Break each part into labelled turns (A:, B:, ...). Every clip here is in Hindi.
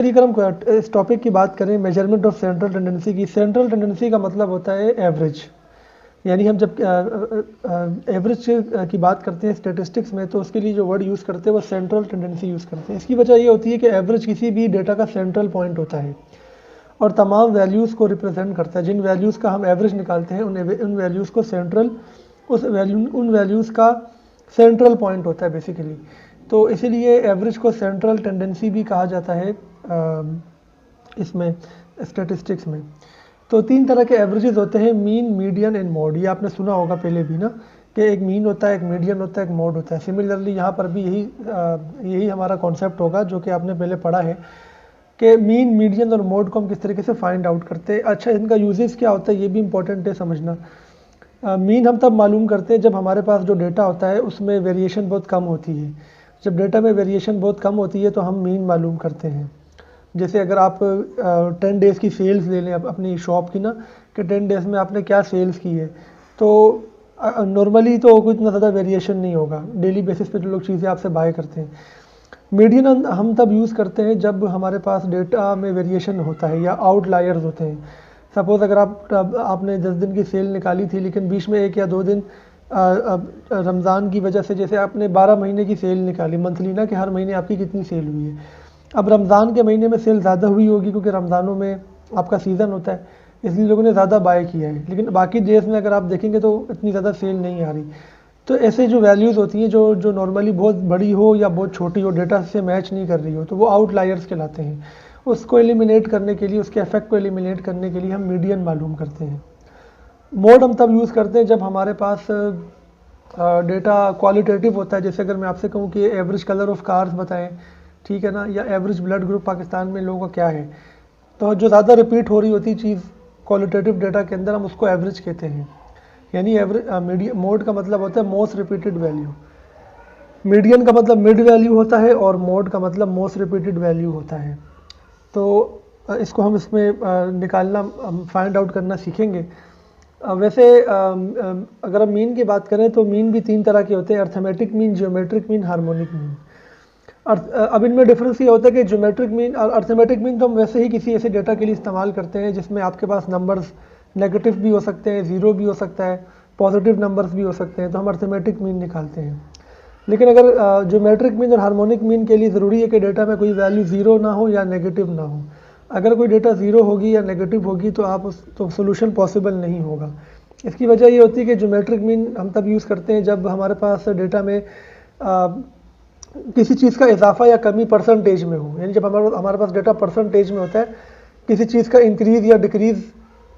A: अगर हम इस टॉपिक की बात करें मेजरमेंट ऑफ सेंट्रल टेंडेंसी की, सेंट्रल टेंडेंसी का मतलब होता है एवरेज। यानी हम जब एवरेज की बात करते हैं स्टैटिस्टिक्स में, तो उसके लिए जो वर्ड यूज़ करते हैं वो सेंट्रल टेंडेंसी यूज़ करते हैं। इसकी वजह ये होती है कि एवरेज किसी भी डेटा का सेंट्रल पॉइंट होता है और तमाम वैल्यूज़ को रिप्रेजेंट करता है। जिन वैल्यूज़ का हम एवरेज निकालते हैं उन वैल्यूज़ को सेंट्रल उन वैल्यूज़ का सेंट्रल पॉइंट होता है बेसिकली। तो इसीलिए एवरेज को सेंट्रल टेंडेंसी भी कहा जाता है इसमें स्टैटिस्टिक्स में। तो 3 तरह के एवरेजेस होते हैं, मीन, मीडियन एंड मोड। ये आपने सुना होगा पहले भी ना, कि एक मीन होता है, एक मीडियन होता है, एक मोड होता है। सिमिलरली यहाँ पर भी यही हमारा कॉन्सेप्ट होगा जो कि आपने पहले पढ़ा है कि मीन, मीडियन और मोड को हम किस तरीके से फाइंड आउट करते हैं। अच्छा, इनका यूजेस क्या होता है ये भी इंपॉर्टेंट है समझना। मीन हम तब मालूम करते हैं जब हमारे पास जो डेटा होता है उसमें वेरिएशन बहुत कम होती है। जब डेटा में वेरिएशन बहुत कम होती है तो हम मीन मालूम करते हैं। जैसे अगर आप 10 डेज़ की सेल्स ले लें अपनी शॉप की ना, कि 10 डेज़ में आपने क्या सेल्स की है, तो नॉर्मली तो कोई इतना ज़्यादा वेरिएशन नहीं होगा, डेली बेसिस पे जो लोग चीज़ें आपसे बाय करते हैं। मीडियन हम तब यूज़ करते हैं जब हमारे पास डेटा में वेरिएशन होता है या आउटलायर्स होते हैं। सपोज़ अगर आपने 10 दिन की सेल निकाली थी, लेकिन बीच में 1 या 2 दिन रमज़ान की वजह से, जैसे आपने 12 महीने की सेल निकाली मंथली ना, कि हर महीने आपकी कितनी सेल हुई है। अब रमज़ान के महीने में सेल ज़्यादा हुई होगी क्योंकि रमज़ानों में आपका सीज़न होता है, इसलिए लोगों ने ज़्यादा बाय किया है। लेकिन बाकी डेज़ में अगर आप देखेंगे तो इतनी ज़्यादा सेल नहीं आ रही। तो ऐसे जो वैल्यूज़ होती हैं जो नॉर्मली बहुत बड़ी हो या बहुत छोटी हो, डेटा से मैच नहीं कर रही हो, तो वो आउटलायर्स कहलाते हैं। उसको एलिमिनेट करने के लिए, उसके इफेक्ट को एलिमिनेट करने के लिए हम मीडियन मालूम करते हैं। मोड हम तब यूज़ करते हैं जब हमारे पास डेटा क्वालिटेटिव होता है। जैसे अगर मैं आपसे कहूँ कि एवरेज कलर ऑफ कार्स बताएं, ठीक है ना, या एवरेज ब्लड ग्रुप पाकिस्तान में लोगों का क्या है, तो जो ज़्यादा रिपीट हो रही होती चीज़ क्वालिटेटिव डेटा के अंदर, हम उसको एवरेज कहते हैं। यानी एवरेज मोड का मतलब होता है मोस्ट रिपीटेड वैल्यू, मीडियन का मतलब मिड वैल्यू होता है और मोड का मतलब मोस्ट रिपीटेड वैल्यू होता है। तो इसको हम इसमें निकालना, फाइंड आउट करना सीखेंगे। वैसे अगर हम मीन की बात करें तो मीन भी 3 तरह के होते हैं, arithmetic mean, geometric mean, harmonic mean. अब इनमें डिफरेंस ये होता है कि ज्योमेट्रिक मीन और अर्थमेटिक मीन तो हम वैसे ही किसी ऐसे डेटा के लिए इस्तेमाल करते हैं जिसमें आपके पास नंबर्स नेगेटिव भी हो सकते हैं, ज़ीरो भी हो सकता है, पॉजिटिव नंबर्स भी हो सकते हैं, तो हम अर्थमेटिक मीन निकालते हैं। लेकिन अगर ज्योमेट्रिक मीन और हार्मोनिक मीन के लिए ज़रूरी है कि डेटा में कोई वैल्यू ज़ीरो ना हो या नेगेटिव ना हो। अगर कोई डेटा ज़ीरो होगी या नेगेटिव होगी तो सोल्यूशन पॉसिबल नहीं होगा। इसकी वजह ये होती है कि ज्योमेट्रिक मीन हम तब यूज़ करते हैं जब हमारे पास डेटा में किसी चीज़ का इजाफा या कमी परसेंटेज में हो। यानी जब हमारे पास डेटा परसेंटेज में होता है, किसी चीज़ का इंक्रीज़ या डिक्रीज़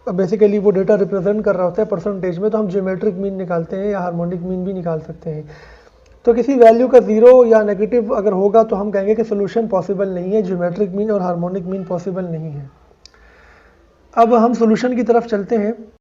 A: बेसिकली वो डेटा रिप्रेजेंट कर रहा होता है परसेंटेज में, तो हम ज्योमेट्रिक मीन निकालते हैं या हार्मोनिक मीन भी निकाल सकते हैं। तो किसी वैल्यू का ज़ीरो या नेगेटिव अगर होगा तो हम कहेंगे कि सोल्यूशन पॉसिबल नहीं है, ज्योमेट्रिक मीन और हार्मोनिक मीन पॉसिबल नहीं है। अब हम सोल्यूशन की तरफ चलते हैं।